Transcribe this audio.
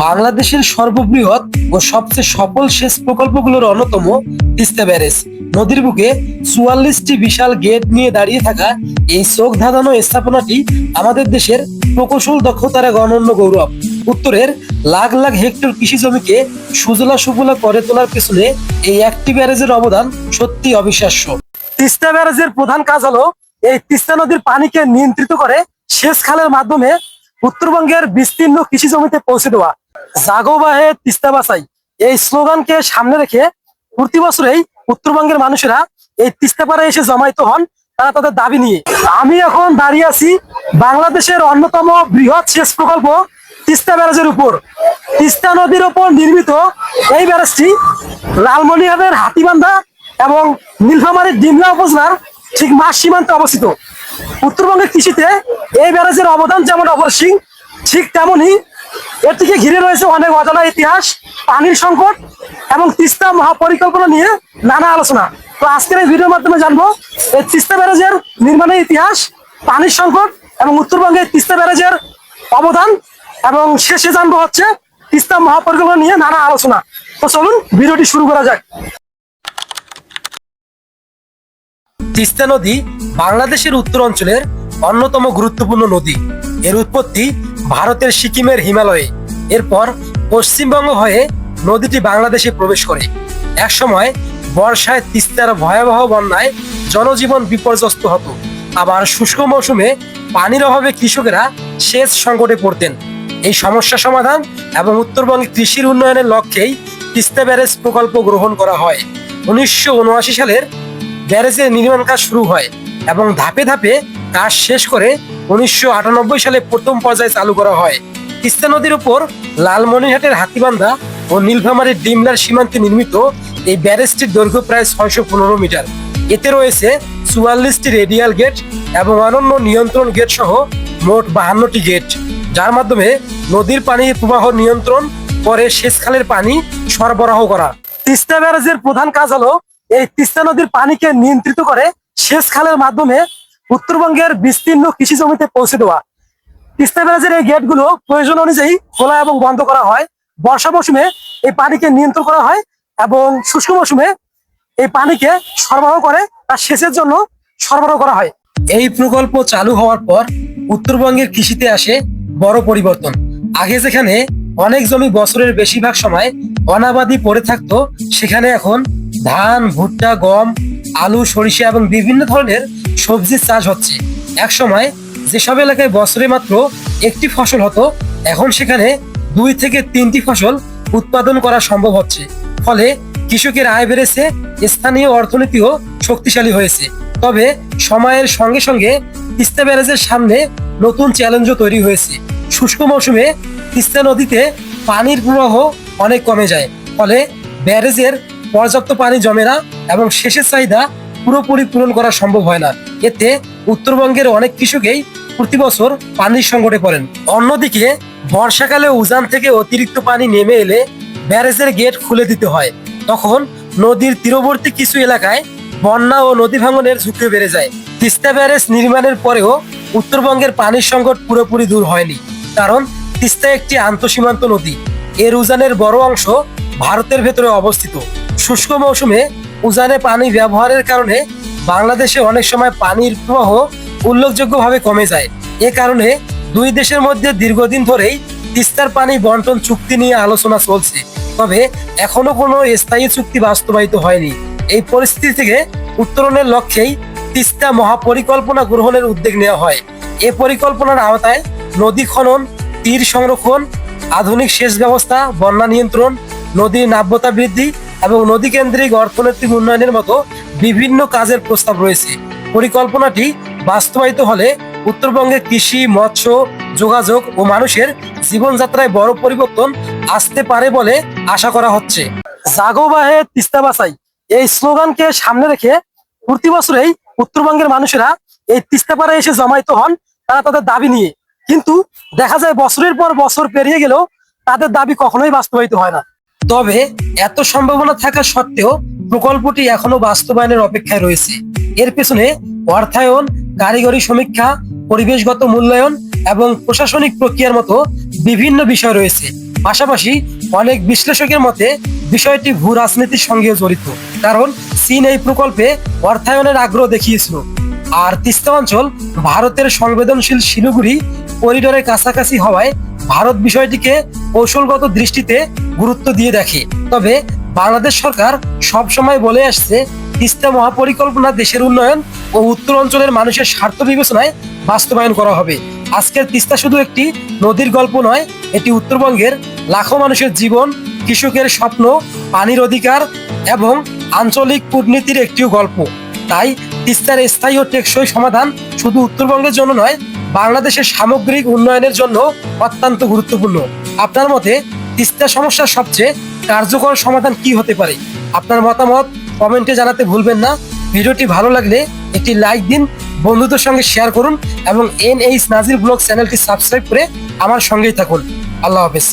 বাংলাদেশের সর্ববৃহৎ ও সবচেয়ে সফল সেচ প্রকল্পগুলোর অন্যতম তিস্তা ব্যারেজ। নদীর বুকে ৪৪টি বিশাল গেট নিয়ে দাঁড়িয়ে থাকা এই চোখ ধাঁধানো স্থাপনাটি আমাদের দেশের প্রকৌশল দক্ষতার এক অনন্য গৌরব। উত্তরের লাখ লাখ হেক্টর কৃষি জমিকে সুজলা সুফলা করে তোলার পেছনে এই একটি ব্যারেজের অবদান সত্যি অবিশ্বাস্য। তিস্তা ব্যারেজের প্রধান কাজ হলো এই তিস্তা নদীর পানিকে নিয়ন্ত্রিত করে সেচ খালের মাধ্যমে উত্তরবঙ্গের বিস্তীর্ণ কৃষি জমিতে পৌঁছে দেওয়া। জাগো বাহে তিস্তা বাঁচাই এই স্লোগানকে সামনে রেখে প্রতি বছরেই উত্তরবঙ্গের মানুষেরা এই তিস্তা পাড়ে এসে জমায়েত হন তারা তাদের দাবি নিয়ে। আমি এখন দাঁড়িয়ে আছি বাংলাদেশের অন্যতম বৃহৎ সেচ প্রকল্প তিস্তা ব্যারেজের উপর। তিস্তা নদীর উপর নির্মিত এই ব্যারেজটি লালমনিরহাটের হাতীবান্ধা এবং নীলফামারীর ডিমলা উপজেলার ঠিক মাঝ সীমান্তে অবস্থিত। উত্তরবঙ্গের কৃষিতে এই ব্যারেজের অবদান যেমন অপরিসীম, ঠিক তেমনই এর থেকে ঘিরে রয়েছে অনেক অজানা ইতিহাস, পানির সংকট এবং তিস্তা মহাপরিকল্পনা নিয়ে নানা আলোচনা। তো আজকের এই ভিডিওর মাধ্যমে জানবো এই তিস্তা ব্যারেজের নির্মাণের ইতিহাস, পানির সংকট এবং উত্তরবঙ্গের তিস্তা ব্যারেজের অবদান, এবং শেষে জানবো হচ্ছে তিস্তা মহাপরিকল্পনা নিয়ে নানা আলোচনা। তো চলুন ভিডিওটি শুরু করা যাক। তিস্তা নদী বাংলাদেশের উত্তর অঞ্চলের অন্যতম গুরুত্বপূর্ণ নদী। এর উৎপত্তি ভারতের সিকিমের হিমালয়ে। এরপর পশ্চিমবঙ্গ হয়ে নদীটি বাংলাদেশে প্রবেশ করে। একসময় বর্ষায় তিস্তার ভয়াবহ বন্যায় জনজীবন বিপর্যস্ত হতো। আবার শুষ্ক মৌসুমে পানির অভাবে কৃষকেরা সেচ সংকটে পড়তেন। এই সমস্যা সমাধান এবং উত্তরবঙ্গে কৃষির উন্নয়নের লক্ষ্যেই তিস্তা ব্যারেজ প্রকল্প গ্রহণ করা হয়। ১৯৭৯ সালের ব্যারেজের নির্মাণ কাজ শুরু হয় এবং ধাপে ধাপে কাজ শেষ করে ১৯৯৮ সালে প্রথম পর্যায়ে চালু করা হয়। তিস্তা নদীর উপর লালমনিরহাটের হাতীবান্ধা ও নীলফামারীর ডিমলার সীমান্তে নির্মিত এই ব্যারেজটির দৈর্ঘ্য প্রায় ৬১৫ মিটার। এতে রয়েছে ৪৪টি রেডিয়াল গেট এবং অনন্য নিয়ন্ত্রণ গেট সহ মোট ৫২টি গেট, যার মাধ্যমে নদীর পানির প্রবাহ নিয়ন্ত্রণ করে সেচ খালের পানি সরবরাহ করা। তিস্তা ব্যারেজের প্রধান কাজ হলো এই তিস্তা নদীর পানিকে নিয়ন্ত্রিত করে সেচ খালের মাধ্যমে উত্তরবঙ্গের বিস্তীর্ণ কৃষি জমিতে পৌঁছে দেওয়া। তিস্তা ব্যারেজের এই গেটগুলো প্রয়োজন অনুযায়ী খোলা এবং বন্ধ করা হয়। বর্ষা মৌসুমে এই পানিকে নিয়ন্ত্রণ করা হয় এবং শুষ্ক মৌসুমে এই পানিকে সরবরাহ করে তার সেচের জন্য সরবরাহ করা হয়। এই প্রকল্প চালু হওয়ার পর উত্তরবঙ্গের কৃষিতে আসে বড় পরিবর্তন। আগে যেখানে অনেক জমি বছরের বেশিরভাগ সময় অনাবাদি পড়ে থাকতো, সেখানে এখন ধান, ভুট্টা, গম, আলু, সরিষা এবং বিভিন্ন ধরনের সবজির চাষ হচ্ছে। এক সময় যেসব এলাকায় বছরে মাত্র একটি ফসল হতো, এখন সেখানে ২ থেকে ৩টি ফসল উৎপাদন করা সম্ভব হচ্ছে। ফলে কৃষকের আয় বেড়েছে, স্থানীয় অর্থনীতিও শক্তিশালী হয়েছে। তবে সময়ের সঙ্গে সঙ্গে তিস্তা ব্যারেজের সামনে নতুন চ্যালেঞ্জও তৈরি হয়েছে। শুষ্ক মৌসুমে তিস্তা নদীতে পানির প্রবাহ অনেক কমে যায়, ফলে ব্যারেজের পর্যাপ্ত পানি জমে না এবং সেচের চাহিদা পুরোপুরি পূরণ করা সম্ভব হয় না। এতে উত্তরবঙ্গের অনেক কৃষকেই প্রতি বছর পানির সংকটে পড়েন। অন্যদিকে বর্ষাকালে উজান থেকে অতিরিক্ত পানি নেমে এলে ব্যারেজের গেট খুলে দিতে হয়। তখন নদীর তীরবর্তী কিছু এলাকায় বন্যা ও নদী ভাঙনের ঝুঁকি বেড়ে যায়। তিস্তা ব্যারেজ নির্মাণের পরেও উত্তরবঙ্গের পানির সংকট পুরোপুরি দূর হয়নি, কারণ তিস্তা একটি আন্তঃসীমান্ত নদী। এর উজানের বড় অংশ ভারতের ভেতরে অবস্থিত। শুষ্ক মৌসুমে উজানে পানি ব্যবহারের কারণে বাংলাদেশে অনেক সময় পানির প্রবাহ উল্লেখযোগ্যভাবে কমে যায়। এ কারণে দুই দেশের মধ্যে দীর্ঘদিন ধরেই তিস্তার পানি বন্টন চুক্তি নিয়ে আলোচনা চলছে, তবে এখনো কোনো স্থায়ী চুক্তি বাস্তবায়িত হয়নি। এই পরিস্থিতি থেকে উত্তরণের লক্ষ্যেই তিস্তা মহাপরিকল্পনা গ্রহণের উদ্যোগ নেওয়া হয়। এ পরিকল্পনার আওতায় নদী খনন, তীর সংরক্ষণ, আধুনিক সেচ ব্যবস্থা, বন্যা নিয়ন্ত্রণ, নদীর নাব্যতা বৃদ্ধি এবং নদী কেন্দ্রিক অর্থনৈতিক উন্নয়নের মতো বিভিন্ন কাজের প্রস্তাব রয়েছে। পরিকল্পনাটি বাস্তবায়িত হলে উত্তরবঙ্গের কৃষি, মৎস্য, যোগাযোগ ও মানুষের জীবনযাত্রায় বড় পরিবর্তন আসতে পারে বলে আশা করা হচ্ছে। জাগো বাহে তিস্তা বাঁচাই এই স্লোগানকে সামনে রেখে প্রতি বছরেই উত্তরবঙ্গের মানুষেরা এই তিস্তা পাড়ে এসে জমায়েত হন তারা তাদের দাবি নিয়ে। কিন্তু দেখা যায় বছরের পর বছর পেরিয়ে গেলেও তাদের দাবি কখনোই বাস্তবায়িত হয় না। তবে এত সম্ভাবনা থাকা সত্ত্বেও প্রকল্পটি এখনো বাস্তবায়নের অপেক্ষায় রয়েছে। এর পেছনে অর্থায়ন, কারিগরি সমীক্ষা, পরিবেশগত মূল্যায়ন এবং প্রশাসনিক প্রক্রিয়ার মতো বিভিন্ন বিষয় রয়েছে। পাশাপাশি অনেক বিশ্লেষকের মতে বিষয়টি ভূ রাজনীতির সঙ্গেও জড়িত, কারণ চীন এই প্রকল্পে অর্থায়নের আগ্রহ দেখিয়েছিল। আর তিস্তা অঞ্চল ভারতের সংবেদনশীল শিলিগুড়ি করিডোরের কাছাকাছি হওয়ায় ভারত বিষয়টিকে কৌশলগত দৃষ্টিতে গুরুত্ব দিয়ে দেখে। তবে বাংলাদেশ সরকার সবসময় বলে আসছে, তিস্তা মহাপরিকল্পনা দেশের উন্নয়ন ও উত্তর অঞ্চলের মানুষের স্বার্থ বিবেচনায় বাস্তবায়ন করা হবে। আজকের তিস্তা শুধু একটি নদীর গল্প নয়, এটি উত্তরবঙ্গের লাখো মানুষের জীবন, কৃষকের স্বপ্ন, পানির অধিকার এবং আঞ্চলিক কূটনীতির একটিও গল্প। তাই তিস্তার স্থায়ী ও টেকসই সমাধান শুধু উত্তরবঙ্গের জন্য নয়, বাংলাদেশের সামগ্রিক উন্নয়নের জন্য অত্যন্ত গুরুত্বপূর্ণ। আপনার মতে তিস্তা সমস্যার সবচেয়ে কার্যকর সমাধান কি হতে পারে? আপনার মতামত কমেন্টে জানাতে ভুলবেন না। ভিডিওটি ভালো লাগলে একটি লাইক দিন, বন্ধুদের সঙ্গে শেয়ার করুন এবং NH নাজির ব্লগ চ্যানেলটি সাবস্ক্রাইব করে আমার সঙ্গেই থাকুন। আল্লাহ হাফেজ।